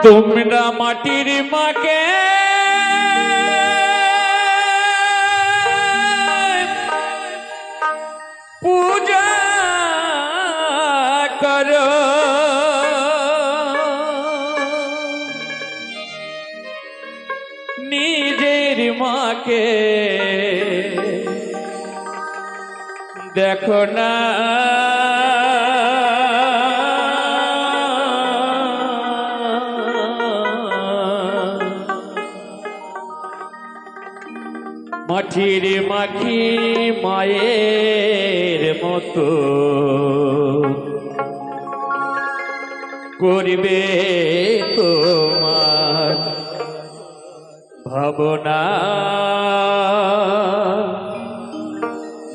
তোমরা মাটির মাকে পূজা করো, নিজের মাকে দেখো না। মাটির মাখি মায়ের মতো করবে তোমার ভাবনা।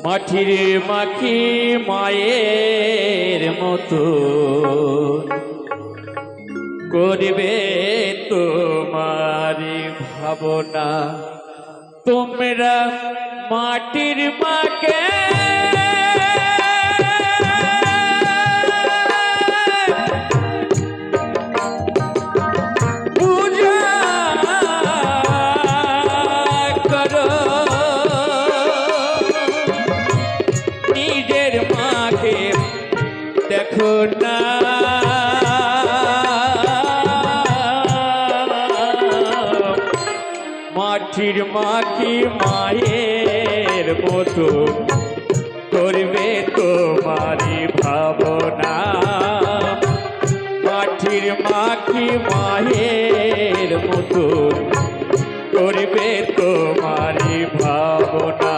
মাটির মাখি মায়ের মতো করবে তোমার ভাবনা। তোমরা মাটির মাকে পূজা করো, নিজের মাকে দেখো না। মাটির মাখি মায়ের মতো করবে তোমারি ভাবনা। মাটির মাখি মায়ের মতো করবে তোমারি ভাবনা।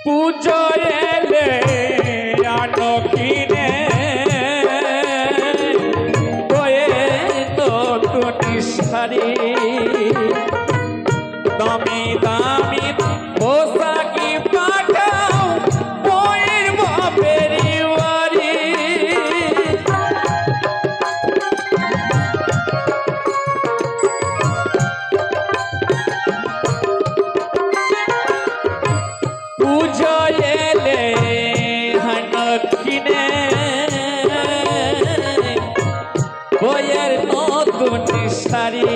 পুজো এলে আনো কিনে বয়ে নতুন শাড়ি, দামি দামি পোশাকি পাঠাও বইয়ের বাপের বাড়ি। পুজো এলে হানত কিনে বইয়ের নতুন শাড়ি,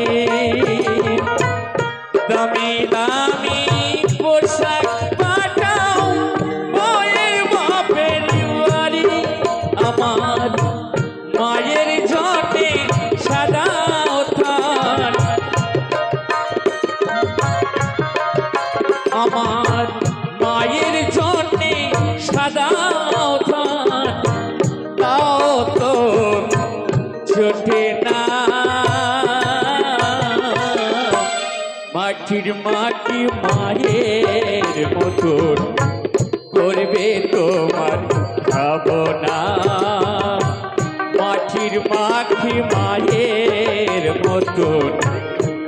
দামি দামি পোশাক পাঠাও বইয়ের বাপের বাড়ি। আমার মায়ের জন্যে সাজাও থান, আমার মায়ের জন্যে সাজাও থান, তাও তো ছোটে না। মাটির মাটি মায়ের মতন করবে তোমার ভাবনা। মাটির মাটি মায়ের মতন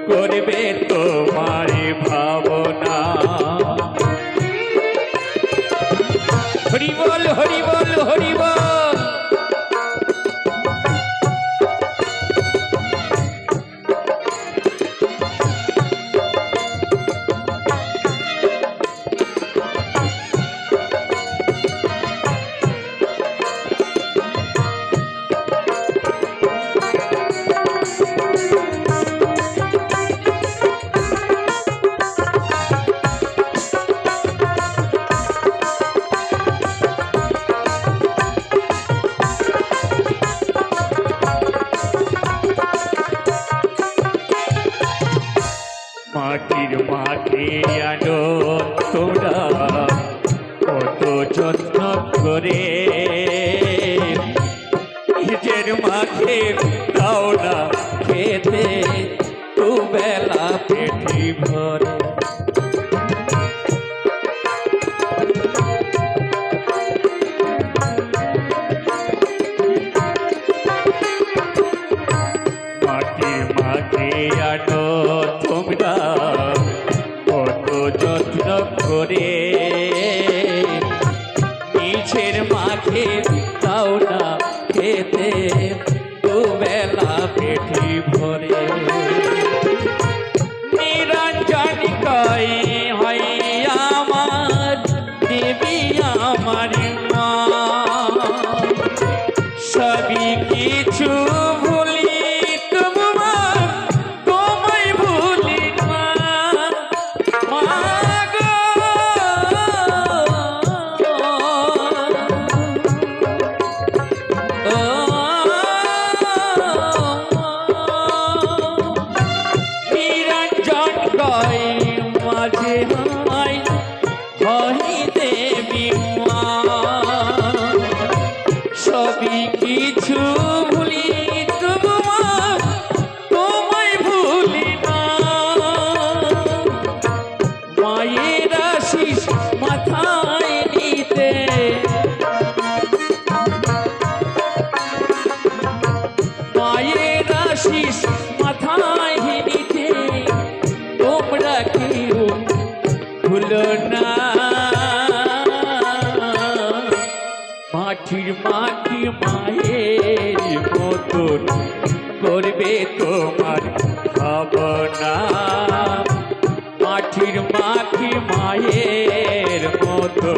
করবে তোমার ভাবনা। হরি বল হরি বল হরি বল। মাটির মাকে আনো তোমরা কত যত্ন করে, নিজের মাকে দাও না খেতে দুবেলা পেটি ভরে।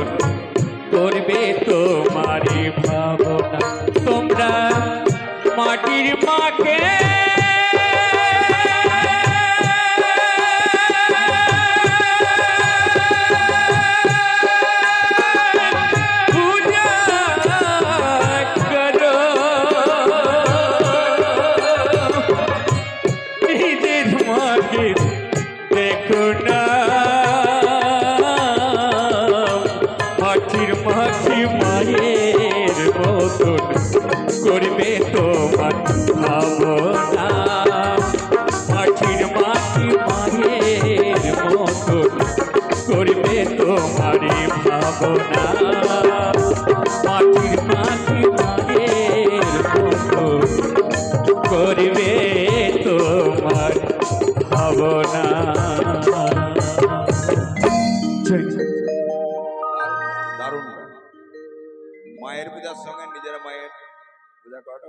মতন করবে তোমারে ভাবনা। তোমরা মাটির মাকে পূজা করো, নিজের মাকে দেখো না। মাটির মাছি মায়ের মতন করবে তোমার ভাবনা। মাটির মাছি মায়ের মতন করবে তোমারে ভাবনা। মাটির মাছি মায়ের মতন করবে তোমার ভাবনা। দারুণ মায়ের পূজার সঙ্গে নিজের মায়ের পূজা করাটা